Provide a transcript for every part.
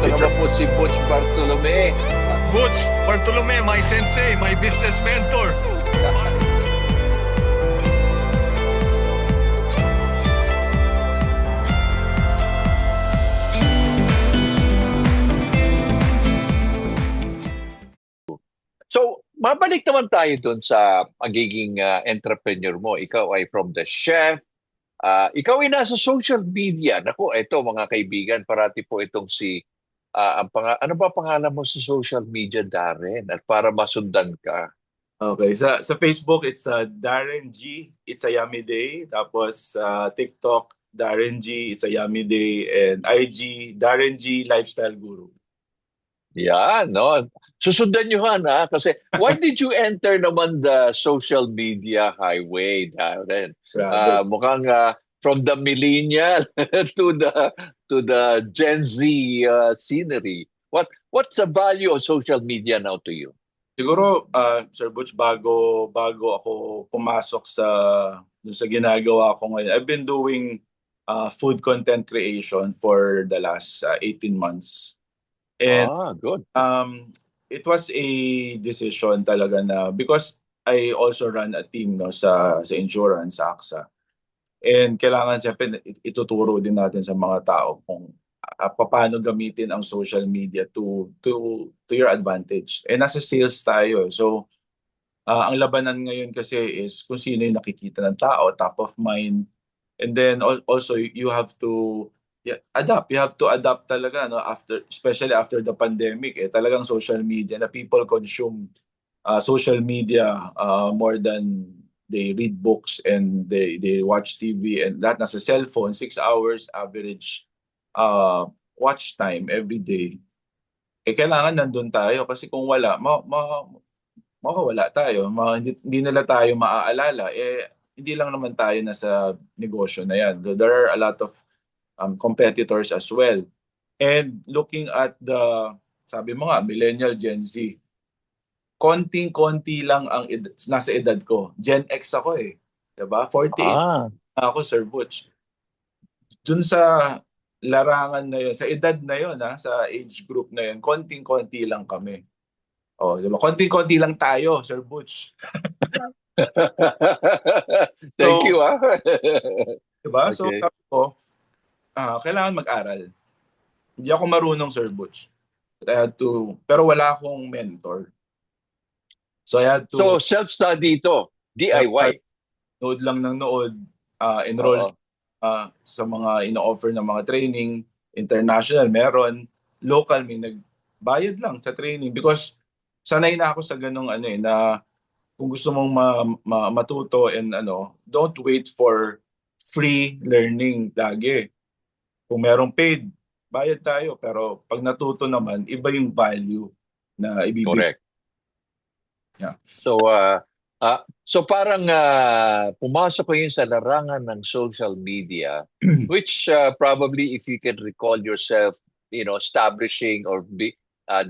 Ito Ready, sir. naman po si Butch Bartolome. Butch Bartolome, my sensei, my business mentor. So, mabalik naman tayo dun sa magiging entrepreneur mo. Ikaw ay from the chef. Ikaw ay nasa social media. Naku, eto mga kaibigan, parati po itong si ano ba pangalan mo sa social media, Darren? At para masundan ka. Okay, sa Facebook, it's Darren G. It's a Yummy Day. Tapos sa TikTok, Darren G. It's a Yummy Day. And IG, Darren G. Lifestyle Guru. Yan, no? Susundan nyo han, ha? Kasi why did you enter naman the social media highway, Darren? Grabe. Mukhang from the millennial to the Gen Z scenery. What's the value of social media now to you? Siguro, Sir Butch, bago ako pumasok dun sa ginagawa ko ngayon, I've been doing food content creation for the last 18 months. And Good. it was a decision talaga na because I also run a team no sa insurance sa AXA. And kailangan siyempre ituturo din natin sa mga tao kung paano gamitin ang social media to your advantage. And nasa sales tayo. So ang labanan ngayon kasi is kung sino yung nakikita ng tao, top of mind. And then also you have to adapt. You have to adapt talaga no especially after the pandemic talagang social media na people consume social media more than they read books and they watch TV and that nasa cellphone 6 hours average watch time every day. Kailangan nandun tayo kasi kung wala mawawala tayo. Hindi nila tayo maaalala hindi lang naman tayo nasa negosyo na yan. There are a lot of competitors as well. And looking at sabi mo nga, millennial Gen Z, konting-konti lang ang nasa edad ko. Gen X ako Diba? 48 ako, Sir Butch. Dun sa larangan na yun, sa edad na yun, sa age group na yun, konting-konti lang kami. Diba? Konting-konti lang tayo, Sir Butch. Thank you, Diba? Okay. So, sabi ko, kailangan mag-aral. Hindi ako marunong, Sir Butch. Pero wala akong mentor. So I had to... So self-study ito, DIY. Nood lang ng nood, enroll sa mga ino-offer ng mga training, international, meron, local, may nagbayad lang sa training because sanay na ako sa ganung na kung gusto mong matuto and don't wait for free learning lagi. Kung merong paid, bayad tayo. Pero pag natuto naman, iba yung value na ibibigay. Correct. Yeah. So parang pumasok ko yun sa larangan ng social media, which probably if you can recall yourself, establishing or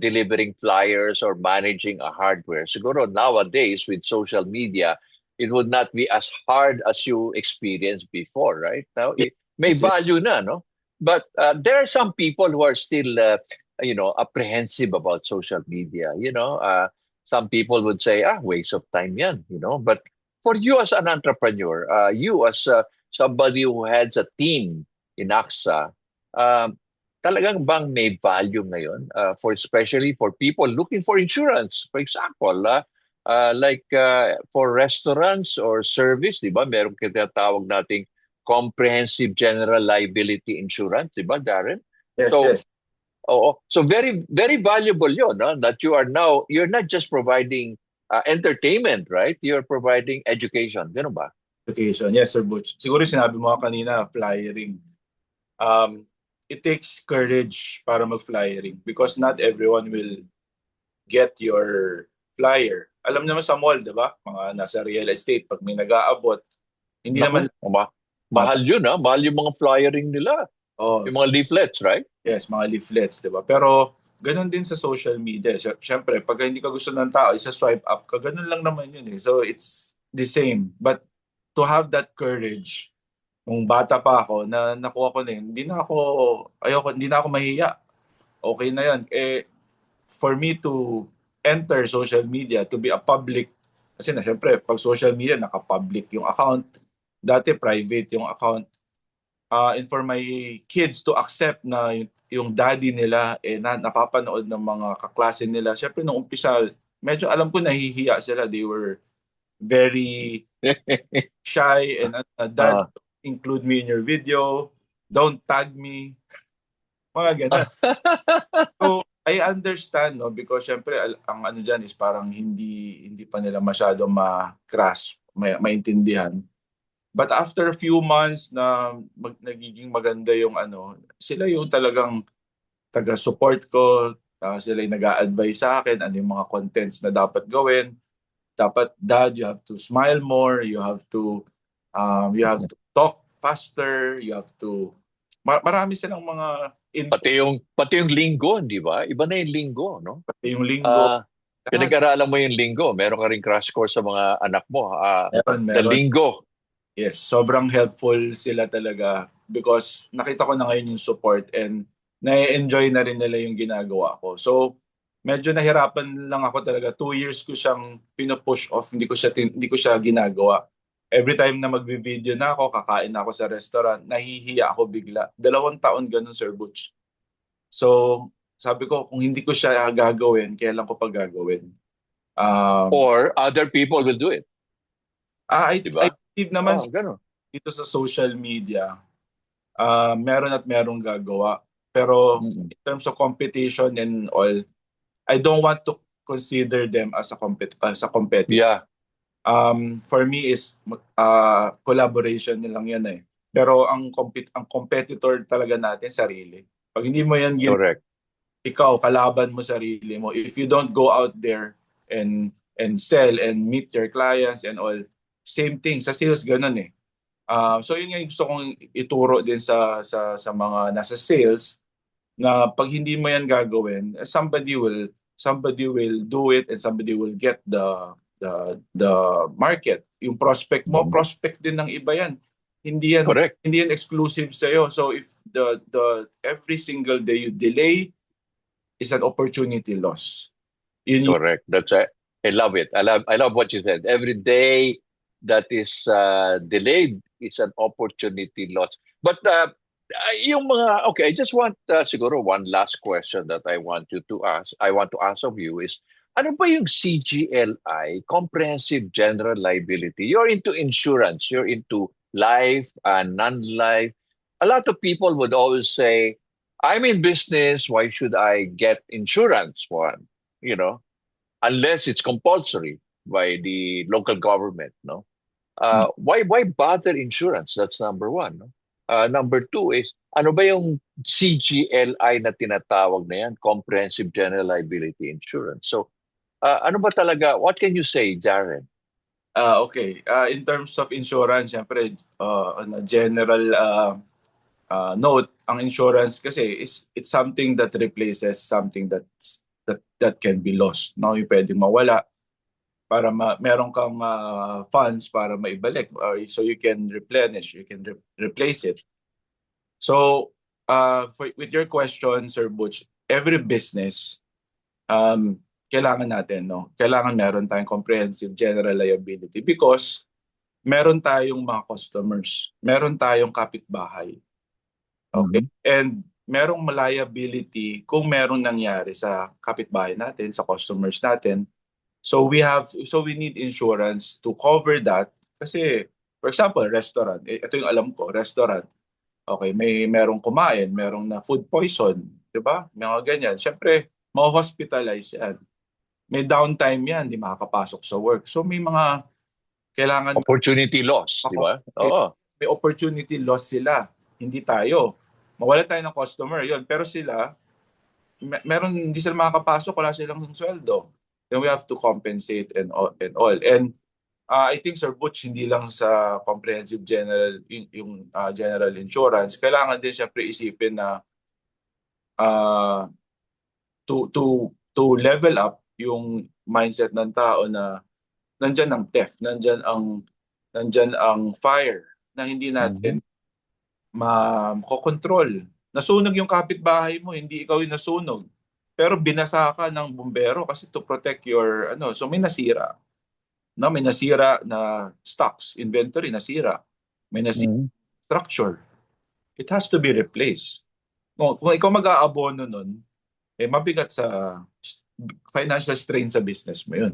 delivering flyers or managing a hardware. Siguro nowadays with social media, it would not be as hard as you experienced before, right? Now, may value na, no? But there are some people who are still, apprehensive about social media. Some people would say, waste of time yan, But for you as an entrepreneur, you as somebody who heads a team in AXA, talagang bang may value ngayon especially for people looking for insurance? For example, for restaurants or service, di ba? Meron tinatawag nating comprehensive general liability insurance, di ba, Darren? Yes, so, yes. So very, very valuable yun, that you're not just providing entertainment, right? You're providing education. Ganun ba? Education. Yes, Sir Butch. Siguro sinabi mo kanina, flyering. It takes courage para mag-flyering because not everyone will get your flyer. Alam naman sa mall, di ba? Mga nasa real estate, pag may nag-aabot, hindi naman... Mahal yun, Mahal yung mga flyering nila. Yung mga leaflets, right? Yes, mga leaflets, di ba? Pero ganun din sa social media. Siyempre, pag hindi ka gusto ng tao, isa-swipe up ka, ganun lang naman yun. So it's the same. But to have that courage, nung bata pa ako, na nakuha ko na yun, hindi na ako mahiya. okay na yan. For me to enter social media, to be a public, kasi na syempre, pag social media, naka-public yung account. Dati private yung account. And for my kids to accept na yung daddy nila napapanood ng mga kaklase nila. Syempre nung umpisa, medyo alam ko nahihiya sila. They were very shy and dad, include me in your video. Don't tag me. Mga ganun. So I understand, no, because syempre ang ano diyan is parang hindi pa nila masyado ma-grasp, maintindihan. But after a few months na nagiging maganda yung ano, sila yung talagang taga-support ko. Sila yung nag-a-advise sa akin ano yung mga contents na dapat gawin. Dapat, Dad, you have to smile more. You have to talk faster. You have to... Marami silang mga input. Pati yung linggo, di ba? Iba na yung linggo, no? Pati yung linggo. Pinag-aralan mo yung linggo. Meron ka rin crash course sa mga anak mo. Meron. The linggo. Yes, sobrang helpful sila talaga because nakita ko na ngayon yung support and na-enjoy na rin nila yung ginagawa ko. So, medyo nahirapan lang ako talaga. 2 years ko siyang pino-push off, hindi ko siya ginagawa. Every time na magvi-video na ako, kakain ako sa restaurant, nahihiya ako bigla. 2 taon ganun, Sir Butch. So, sabi ko, kung hindi ko siya gagawin, kailan ko pa gagawin? Or other people will do it. I Diba? believe naman ganun. dito sa social media, meron at merong gagawa. Pero in terms of competition and all, I don't want to consider them as a competitor. Yeah. For me is collaboration lang yan eh. Pero ang competitor talaga natin sarili. Pag hindi mo yan Correct. ikaw kalaban mo sarili mo. If you don't go out there and sell and meet your clients and all, same thing sa sales ganun eh. So yun nga yung gusto kong ituro din sa mga nasa sales na pag hindi mo yan gagawin, somebody will do it and somebody will get the market. Yung prospect mo, prospect din ng iba yan. Hindi yan exclusive sa iyo. So if the every single day you delay is an opportunity loss. Correct. That's I love it. I love what you said. Every day that is delayed is an opportunity loss. But yung mga I just want siguro one last question that I want to ask of you is ano ba yung CGLI, Comprehensive General Liability? You're into insurance, you're into life and non-life. A lot of people would always say, I'm in business, why should I get insurance for one? Unless it's compulsory by the local government, no? Why bother insurance? That's number one. No? Number two is, ano ba yung CGLI na tinatawag na yan? Comprehensive General Liability Insurance. So, ano ba talaga? What can you say, Jaren? Okay. In terms of insurance, syempre, on a general note, ang insurance kasi it's something that replaces something that can be lost. No, yung pwedeng mawala para meron kang funds para maibalik so you can replenish, you can replace it. So with your question, Sir Butch, every business kailangan natin, no? Kailangan meron tayong comprehensive general liability because meron tayong mga customers, meron tayong kapitbahay. Okay? And merong liability kung merong nangyari sa kapitbahay natin, sa customers natin. So we need insurance to cover that kasi for example, restaurant, ito yung alam ko, restaurant. Okay, merong kumain, merong na food poison, 'di ba? Mga ganyan. Syempre, ma-hospitalize yan. May downtime yan, di makakapasok sa work. So may mga kailangan... Opportunity loss, di ba? Oo. May opportunity loss sila. Hindi tayo. Mawala tayo ng customer, yun. Pero sila, hindi sila makakapasok, wala silang sweldo. Then we have to compensate and all. And I think, Sir Butch, hindi lang sa comprehensive general, yung general insurance, kailangan din siyempre isipin na to level up yung mindset ng tao na nandyan ang theft, nandyan ang fire na hindi natin makokontrol. Nasunog yung kapitbahay mo, hindi ikaw yung nasunog. Pero binasa ka ng bumbero kasi to protect your ano, so may nasira. No, may nasira na stocks, inventory nasira. May nasira Mhm. structure. It has to be replaced. Kung ikaw mag-aabono nun, eh mabigat sa financial strain sa business mo yun.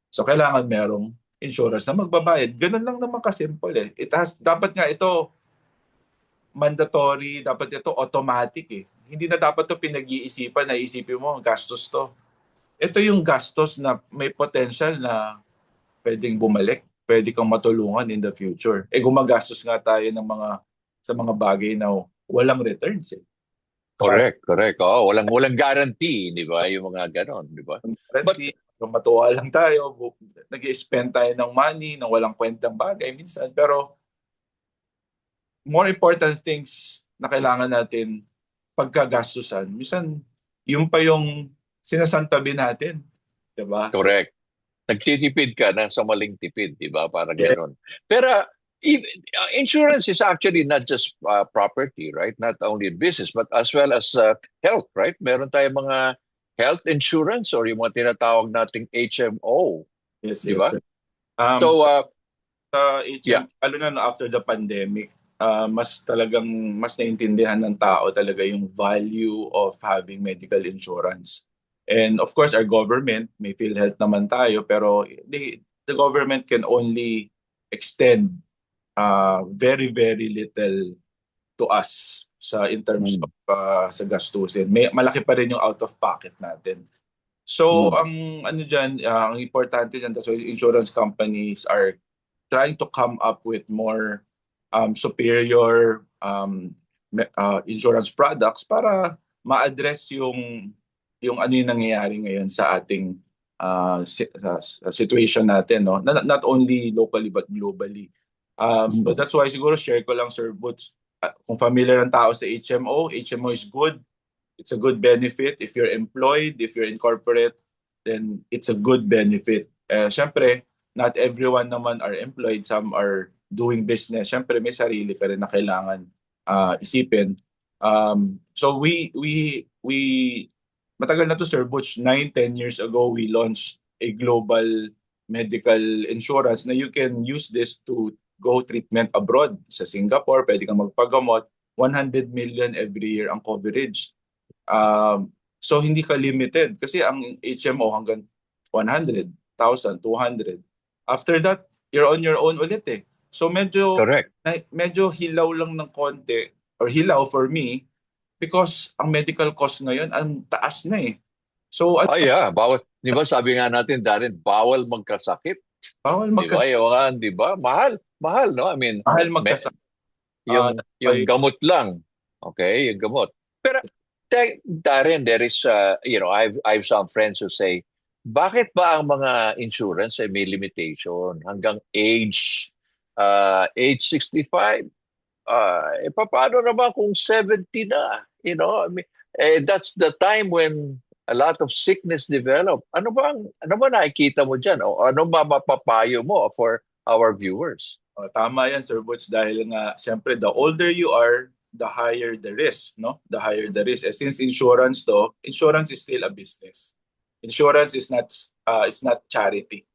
So kailangan merong insurance na magbabayad. Ganun lang naman kasimple eh. Dapat nga ito mandatory, dapat ito automatic eh. Hindi na dapat to pinag-iisipan na isipin mo, gastos to. Ito yung gastos na may potential na pwedeng bumalik, pwede kang matulungan in the future. Eh gumagastos nga tayo ng sa mga bagay na walang returns eh. Correct, correct. Oh, walang guarantee, 'di ba? Yung mga ganon, 'di ba? But Guarantee, matuwa lang tayo, nag-spend tayo ng money na walang kwentang bagay minsan, pero more important things na kailangan natin pagkagastusan, minsan yung pa yung sinasantabi natin, 'di ba? So, correct. Nagtitipid ka na sa maling tipid, 'di ba? Parang yeah, ganon. Pero insurance is actually not just property, right? Not only business, but as well as health, right? Meron tayong mga health insurance or yung mga tinatawag nating HMO, yes, 'di yes, ba? sir. So, Sa yeah, HM, lalo na no after the pandemic, mas naintindihan ng tao talaga yung value of having medical insurance. And of course, our government, may PhilHealth naman tayo, pero the government can only extend very, very little to us in terms mm, of sa gastusin. Malaki pa rin yung out of pocket natin. So, mm, ang importante dyan, that's why insurance companies are trying to come up with more superior insurance products para ma-address yung ano yung nangyayari ngayon sa ating situation natin, no? Not only locally but globally. So mm. that's why siguro share ko lang, Sir Boots, kung familiar ng tao sa HMO, HMO is good. It's a good benefit. If you're employed, if you're in corporate, then it's a good benefit. Siyempre, not everyone naman are employed. Some are doing business. Siyempre, may sarili ka rin na kailangan isipin. So matagal na to, Sir Butch. 9, 10 years ago, we launched a global medical insurance na you can use this to go treatment abroad. Sa Singapore, pwede kang magpagamot. 100 million every year ang coverage. So hindi ka limited kasi ang HMO hanggang 100,000, 200. After that, you're on your own ulit eh. So Correct. medyo hilaw lang ng konti or hilaw for me because ang medical cost ngayon ang taas na eh. So Oh yeah, bawal, 'di ba sabi nga natin Darren, bawal magkasakit, bawal 'di ba? Yung nga, 'di ba? Mahal, mahal, no? I mean, mahal me, magkasakit. yung That's yung why, gamot lang. Okay, yung gamot. Pero Darren, there is I've some friends who say, bakit ba ang mga insurance ay may limitation hanggang age 65? Paano naman kung 70 na? I mean, that's the time when a lot of sickness develop. Ano ba nakikita mo diyan o ano ba mapapayo mo for our viewers? tama yan, Sir Butch, dahil nga, siyempre, the older you are, the higher the risk, no? The higher the risk. Since insurance is still a business. Insurance is not charity.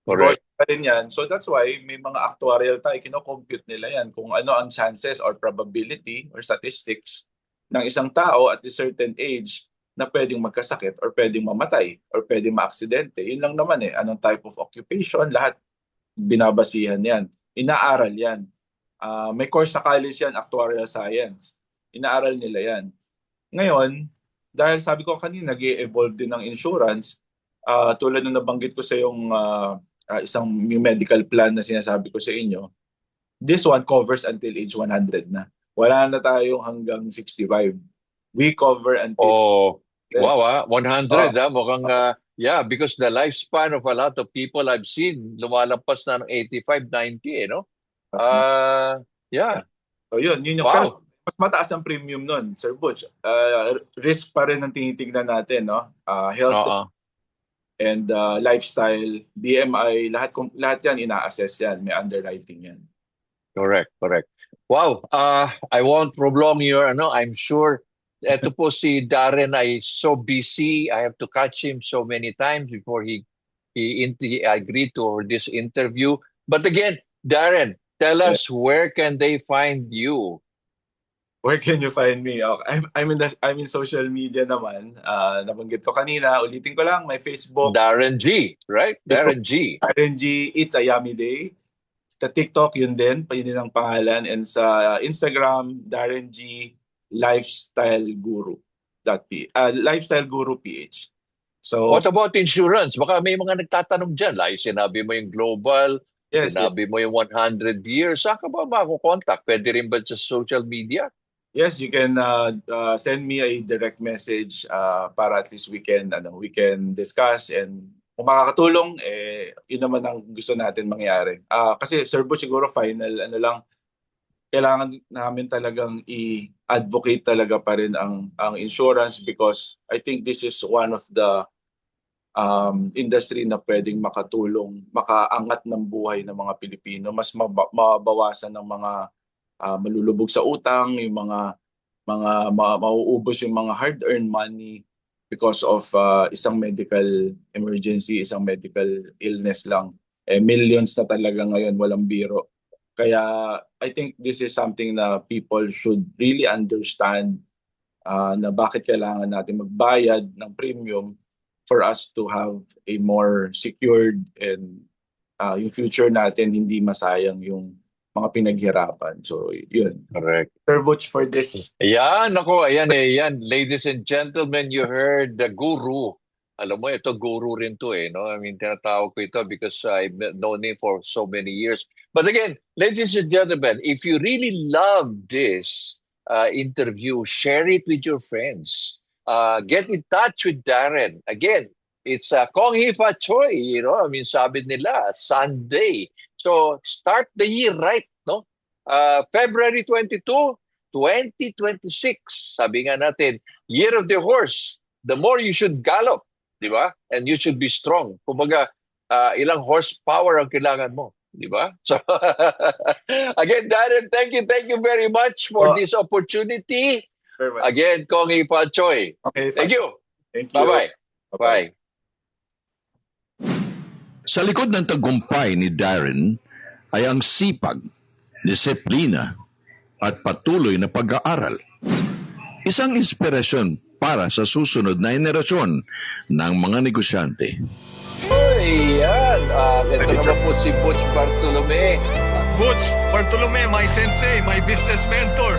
Correct. Negosyo pa rin yan. So that's why may mga actuarial tayo, kino-compute nila yan kung ano ang chances or probability or statistics ng isang tao at a certain age na pwedeng magkasakit or pwedeng mamatay or pwedeng maaksidente. Yun lang naman eh. Anong type of occupation, lahat binabasihan yan. Inaaral yan. May course sa college yan, actuarial science. Inaaral nila yan. Ngayon, dahil sabi ko kanina, nag-evolve din ng insurance, tulad nung nabanggit ko sa yung isang yung medical plan na sinasabi ko sa inyo, this one covers until age 100 na. Wala na tayong hanggang 65. We cover until Oh, death. wow, 100 Uh, mukhang yeah, because the lifespan of a lot of people I've seen lumalampas na ng 85, 90 no? Yeah. so yun yung, pero Wow. mas mataas ang premium nun, Sir Butch. Risk pa rin ang tinitingnan natin, no? Health Oo. and lifestyle, BMI, lahat yan ina-assess yan, may underwriting yan. Correct, correct. Wow, I won't prolong your I'm sure eto po si Darren ay so busy. I have to catch him so many times before he agreed to this interview. But again, Darren, tell Yeah. us where can they find you? Where can you find me? I'm in social media naman. Nabanggit ko kanina, ulitin ko lang, my Facebook, Darren G, right? Facebook, Darren G. RNG, It's a Yummy Day. Sa TikTok, yun din ang pangalan. And sa Instagram, Darren G Lifestyle Guru. Lifestyle Guru PH. So, What about insurance? Baka may mga nagtatanong dyan. Like sinabi mo yung global, yes, sinabi mo yung 100 years. Saan ka ba makukontakt? Pwede rin ba sa social media? yes, you can send me a direct message para at least we can discuss, and kung makakatulong, yun naman ang gusto natin mangyari. Kasi Sir Butch, siguro final lang, kailangan namin talagang i-advocate talaga pa rin ang insurance, because I think this is one of the industry na pwedeng makatulong, makaangat ng buhay ng mga Pilipino, mas mabawasan ng mga malulubog sa utang, yung mga mauubos yung mga hard-earned money because of isang medical emergency, isang medical illness lang. Millions na talaga ngayon, walang biro. Kaya I think this is something na people should really understand, na bakit kailangan natin magbayad ng premium for us to have a more secured and yung future natin hindi masayang yung mga pinaghirapan. So, yun. Correct. Sir Butch, for this. Ayan, ako, ayan. Ladies and gentlemen, you heard the guru. Alam mo, ito guru rin to no? I mean, tinatawag ko ito because I've known him for so many years. But again, ladies and gentlemen, if you really love this interview, share it with your friends. Get in touch with Darren. Again, it's Kong Hifa Choi, I mean, sabi nila, Sunday. So, start the year right, no? February 22, 2026. Sabi nga natin, Year of the Horse. The more you should gallop, di ba? And you should be strong. Kumbaga, ilang horsepower ang kailangan mo, di ba? So, again, Darren, thank you very much for this opportunity. Very much. Again, Kong Hifa Choi. Okay, Thank you. Thank you. Bye-bye. Bye. Sa likod ng tagumpay ni Darren ay ang sipag, disiplina at patuloy na pag-aaral. Isang inspirasyon para sa susunod na henerasyon ng mga negosyante. Ayan. Ito naman po si Butch Bartolome. Butch Bartolome, my sensei, my business mentor.